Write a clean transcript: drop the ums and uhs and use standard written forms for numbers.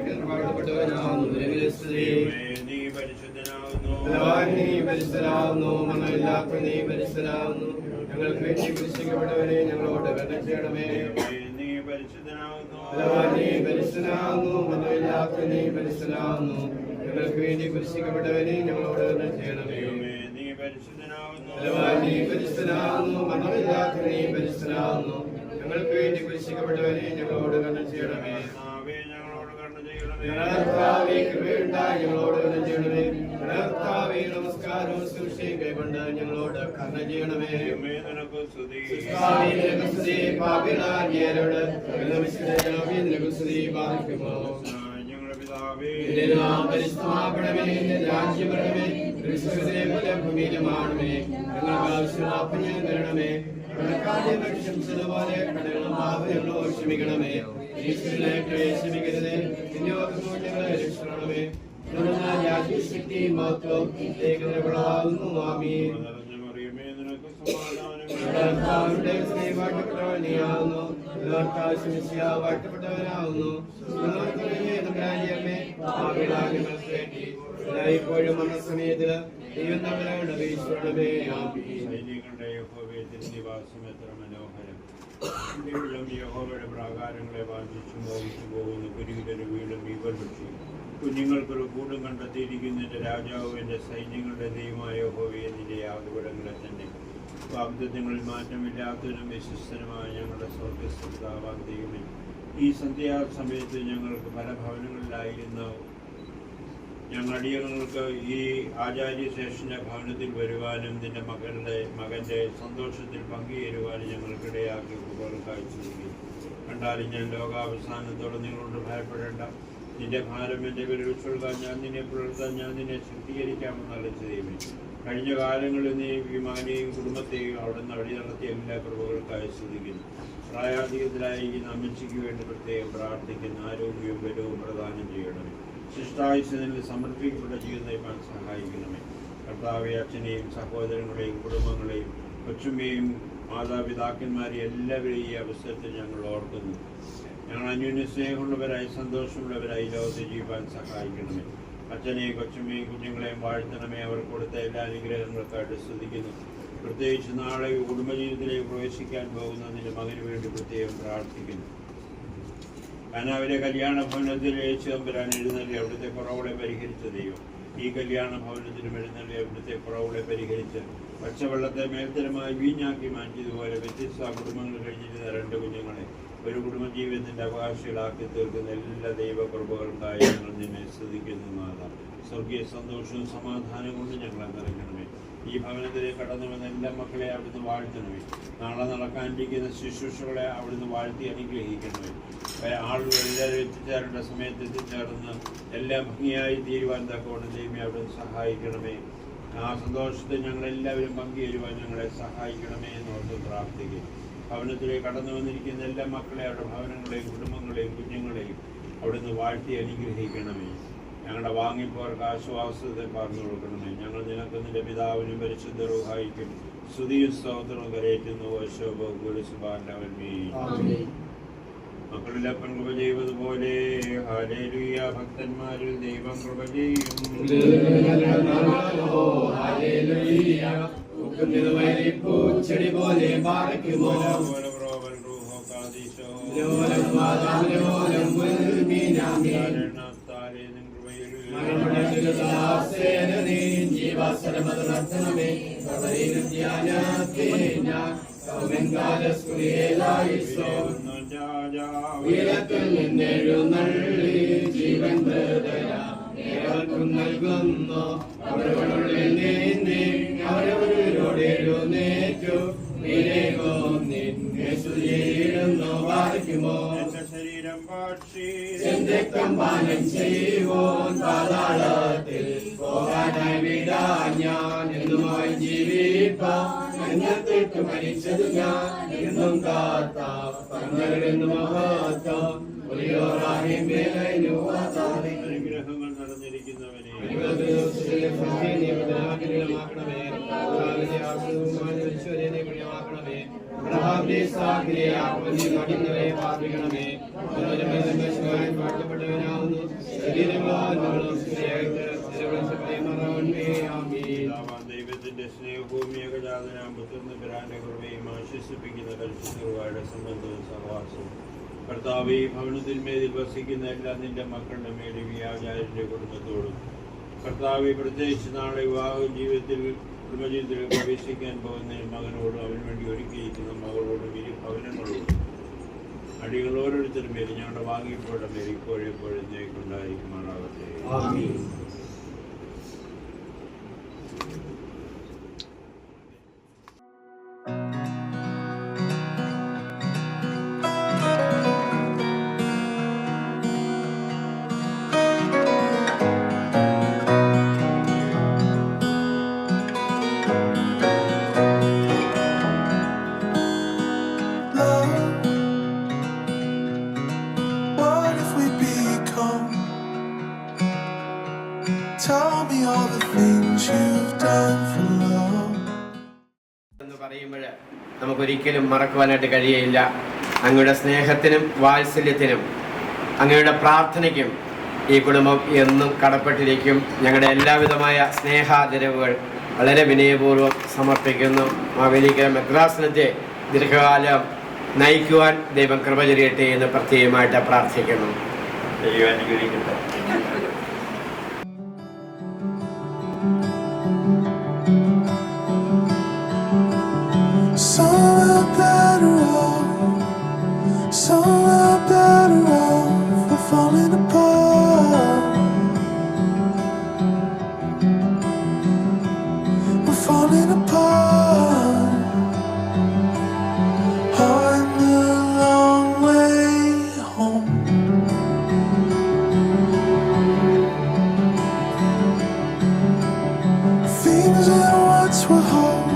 നീ പരിശുദ്ധനാവുന്നു, നീ പരിശുദ്ധനാവുന്നു, മരണമില്ലാത്ത നീ പരിശുദ്ധനാവുന്നു. ഞങ്ങൾക്ക് വേണ്ടി ക്രൂശിക്കപ്പെട്ടവനെ ഞങ്ങളോട് കരുണ ചെയ്യണമേ. നീ പരിശുദ്ധനാവുന്നു, നീ പരിശുദ്ധനാവുന്നു, മരണമില്ലാത്ത നീ പരിശുദ്ധനാവുന്നു. ഞങ്ങൾക്ക് വേണ്ടി ക്രൂശിക്കപ്പെട്ടവനെ ഞങ്ങളോട് കരുണ ചെയ്യണമേ. നീ പരിശുദ്ധനാവുന്നു, നീ പരിശുദ്ധനാവുന്നു, മരണമില്ലാത്ത നീ പരിശുദ്ധനാവുന്നു. ഞങ്ങൾക്ക് വേണ്ടി ക്രൂശിക്കപ്പെട്ടവനെ ഞങ്ങളോട് കരുണ ചെയ്യണമേ. ഞങ്ങളോട് കരുണ ചെയ്യണമേ. ഞങ്ങളോട് കരുണ ചെയ്യണമേ. നമസ്കാരവും ശുശ്രൂഷയും കൈകൊണ്ട് ഞങ്ങളോട് കരുണ ചെയ്യണമേ. പാപികളോട് രാജ്യം വരണമേ, ഭൂമിയിലുമാണമേ. ഞങ്ങൾക്ക് ആവശ്യമായ തരണമേ. പോലെ കടകളും പാപങ്ങളോ ക്ഷമിക്കണമേ. ഈശ്വരനെ പ്രവേശിപ്പിക്കരുത്, ഞങ്ങളെ രക്ഷിക്കണമേ. ശക്തി മഹത്വം ഏകദേശമാകുന്നു. ആമീൻ. വാഴ്ത്തപ്പെട്ടവനാകുന്നു, വാഴ്ത്തപ്പെട്ടവനാകുന്നു. ഇപ്പോഴും വന്ന സമയത്ത് ദൈവം തമ്മിലാണ് ഈശ്വരനമേ. യഹോവയുടെ പ്രാകാരങ്ങളെ വാഞ്ചിച്ചു മോഹിച്ചു പോകുന്ന കുരുവിന്റെ വീടും ഈവൽപക്ഷി കുഞ്ഞുങ്ങൾക്കൊരു കൂടും കണ്ടെത്തിയിരിക്കുന്ന എന്റെ രാജാവ്, എന്റെ സൈന്യങ്ങളുടെ ദൈവമായ യഹോവയെ നിന്റെ യാതൊരുടങ്ങളെ തന്നെ വാഗ്ദത്തങ്ങളിൽ മാറ്റമില്ലാത്തതിനും വിശ്വസ്തനുമായ ഞങ്ങളുടെ സ്വർഗസ്ഥിതാവാൻ ദൈവമേ, ഈ സന്ധ്യാസമയത്ത് ഞങ്ങൾക്ക് പല ഭവനങ്ങളിലായിരുന്ന ഞങ്ങളടിയങ്ങൾക്ക് ഈ ആചാര്യശേഷന്റെ ഭവനത്തിൽ വരുവാനും നിന്റെ മകന്റെ സന്തോഷത്തിൽ പങ്കുചേരുവാനും ഞങ്ങൾക്കിടയാക്കി ഉപകരണം കാഴ്ചവെക്കും. കണ്ടാലും ഞാൻ ലോകാവസാനത്തോടെ നിങ്ങളോട് ഭയപ്പെടേണ്ട. നിന്റെ ഭാരം എൻ്റെ പേരിൽ ഉൾക്കൊള്ളുക, ഞാൻ നിന്നെ പുലർത്താൻ, ഞാൻ നിന്നെ ശക്തീകരിക്കാമെന്ന് അലച്ച ദൈവമേ. കഴിഞ്ഞ കാലങ്ങളിൽ നീ ഈ മകനെയും കുടുംബത്തെയും അവിടെ നിന്ന് വഴി നടത്തിയ എല്ലാ കൃപകൾക്കായി സ്തുതിക്കുന്നു. പ്രായാധികത്തിലായിരിക്കുന്ന അമ്മച്ചിക്ക് വേണ്ടി പ്രത്യേകം പ്രാർത്ഥിക്കുന്ന ആരോഗ്യവും ബലവും പ്രദാനം ചെയ്യണമേ. ശിഷ്ടായുസനിൽ സമർപ്പിക്കപ്പെട്ട ജീവിതം നയിപ്പാൻ സഹായിക്കണമേ. കർത്താവെ, അച്ഛനെയും സഹോദരങ്ങളെയും കുടുംബങ്ങളെയും കൊച്ചുമ്മയും മാതാപിതാക്കന്മാരെയും എല്ലാവരെയും ഈ അവസരത്തിൽ ഞങ്ങൾ ഓർക്കുന്നു. ഞങ്ങൾ അന്യോന്യ സ്നേഹമുള്ളവരായി സന്തോഷമുള്ളവരായി ലോകത്ത് ജീവിക്കാൻ സഹായിക്കണമേ. അച്ഛനെയും കൊച്ചുമ്മയും കുഞ്ഞുങ്ങളെയും വാഴ്ത്തണമേ. അവർ കൊടുത്ത എല്ലാ അനുഗ്രഹങ്ങൾക്കായിട്ട് സ്തുതിക്കുന്നു. പ്രത്യേകിച്ച് നാളെ കുടുംബജീവിതത്തിലേക്ക് പ്രവേശിക്കാൻ പോകുന്ന നിന്റെ മകന് വേണ്ടി പ്രത്യേകം പ്രാർത്ഥിക്കുന്നു. കാനാവിലെ കല്യാണ ഭവനത്തിൽ യേശു തമ്പുരാൻ എഴുന്നള്ളി അവിടുത്തെ കുറവുകളെ പരിഹരിച്ച ദൈവം, ഈ കല്യാണ ഭവനത്തിലും എഴുന്നള്ളി അവിടുത്തെ കുറവുകളെ പരിഹരിച്ച് പച്ചവെള്ളത്തെ മേൽത്തരമായി വീഞ്ഞാക്കി മാറ്റിയതുപോലെ വ്യത്യസ്ത കുടുംബങ്ങൾ കഴിഞ്ഞിരുന്ന 2 കുഞ്ഞുങ്ങളെ ഒരു കുടുംബജീവിതത്തിന്റെ അവകാശികളാക്കി തീർക്കുന്ന എല്ലാ ദൈവകൃപകൾക്കായി ഞങ്ങൾ നിന്നെ സ്തുതിക്കുന്നു. നാഥാ, സ്വർഗീയ സന്തോഷവും സമാധാനവും കൊണ്ട് ഞങ്ങളെ നിറയ്ക്കണമേ. ഈ ഭവനത്തിലേക്ക് കടന്നു വന്ന എല്ലാ മക്കളെ അവിടുന്ന് വാഴ്ത്തണമേ. നാളെ നടക്കാനിരിക്കുന്ന ശുശ്രൂഷകളെ അവിടുന്ന് വാഴ്ത്തി അനുഗ്രഹിക്കണമേ. ആളുകൾ എല്ലാവരും എത്തിച്ചേരേണ്ട സമയത്ത് എത്തിച്ചേർന്ന് എല്ലാം ഭംഗിയായി തീരുവാൻ തക്കവണ്ണം ദൈവമേ അവിടുന്ന് സഹായിക്കണമേ. ആ സന്തോഷത്തെ ഞങ്ങളെല്ലാവരും പങ്കുചേരുവാൻ ഞങ്ങളെ സഹായിക്കണമേ എന്നോർത്ത് പ്രാർത്ഥിക്കുന്നു. ഭവനത്തിലേക്ക് കടന്നു വന്നിരിക്കുന്ന എല്ലാ മക്കളെ, അവരുടെ ഭവനങ്ങളെയും കുടുംബങ്ങളെയും കുഞ്ഞുങ്ങളെയും അവിടുന്ന് വാഴ്ത്തി അനുഗ്രഹിക്കണമേ. ഞങ്ങളുടെ വാങ്ങിപ്പോർക്ക് ആശ്വാസത്തെ പറഞ്ഞു കൊടുക്കണമേ. ഞങ്ങൾ നിനക്ക് നിന്റെ പിതാവിനും പരിശുദ്ധ റൂഹായിക്കും സ്തുതിയും സ്തോത്രവും കരയേറ്റുന്നു. മക്കളിലപ്പൻ കൃപ ചെയ്തതുപോലെ ഹല്ലേലൂയ. ഭക്തന്മാരിൽ ദൈവം കൃപ ചെയ്യും. പൂച്ചെടി പോലെ പാറയ്ക്കുമോ ജീവാസരമേ ഉയരത്തിൽ നിന്നെഴുന്നള്ളി ജീവൻ ഏവർക്കും നൽകുന്നു. അവരവരുള്ളിൽ നിന്നെ അവരവരോട് എഴുന്നേറ്റു നിന്നെ സ്തുതിയിടുന്നു. വായിക്കുമോ ശരീരം രക്തം പാനം ചെയ്യുവോൻ പാതാളത്തിൽ പോകാനായി വിടാൻ ഞാൻ എന്നുമായി ജീവിപ്പിട്ട് മരിച്ചത് ഞാൻ എന്നും കാത്ത പങ്കരുന്നു മഹത്വം അനുഗ്രഹങ്ങൾ നടന്നിരിക്കുന്നവനെ വാഴ്ത്തപ്പെട്ടവനാവുന്നു. ദൈവത്തിന്റെ സ്നേഹവും ഏകജാതനാം പുത്രന്റെ പിതാവിന്റെ കൃപയും ആശ്വസിപ്പിക്കുന്ന പരിശുദ്ധരുടെ സംബന്ധവും സഹവാസവും കർത്താവ് ഈ ഭവനത്തിന്മേൽ വസിക്കുന്ന എല്ലാ നിന്റെ മക്കളുടെ മേലും ഈ ആചാര്യന്റെ കുടുംബത്തോടും കർത്താവ് പ്രത്യേകിച്ച് നാളെ വിവാഹ ജീവിതത്തിൽ കുടുംബജീവിതത്തിൽ പ്രവേശിക്കാൻ പോകുന്ന മകനോടും അവന് വേണ്ടി ഒരുക്കിയിരിക്കുന്ന മകളോടും ഇരു ഭവനങ്ങളോടും അടികൾ ഓരോരുത്തരും മേലും ഞങ്ങളുടെ വാങ്ങിപ്പോഴുടെ മേൽ ഇപ്പോഴെപ്പോഴും കൊണ്ടായിരിക്കുമാറാകട്ടെ. Tell me all the things you've done for love. എന്ന് പറയുമ്പോൾ നമുക്കൊരിക്കലും മറക്കുവാനായിട്ട് കഴിയയില്ല. അങ്ങയുടെ സ്നേഹത്തിനും വാത്സല്യത്തിനും അങ്ങയുടെ പ്രാർത്ഥനയ്ക്കും ഈ കുടുംബം എന്നും കടപ്പെട്ടിരിക്കും. ഞങ്ങളുടെ എല്ലാവിധമായ സ്നേഹാദരവുകൾ വളരെ വിനയപൂർവ്വം സമർപ്പിക്കുന്നു. മാവേലിക്കര മെത്രാസനത്തെ ദീർഘകാലം നയിക്കുവാൻ ദൈവം കൃപ ചൊരിയട്ടെ എന്ന് പ്രത്യേകമായിട്ട് പ്രാർത്ഥിക്കുന്നു. ദൈവം അനുഗ്രഹിക്കട്ടെ. Somewhere better off for falling apart. We're falling apart. I'm a long way home. Things that once were home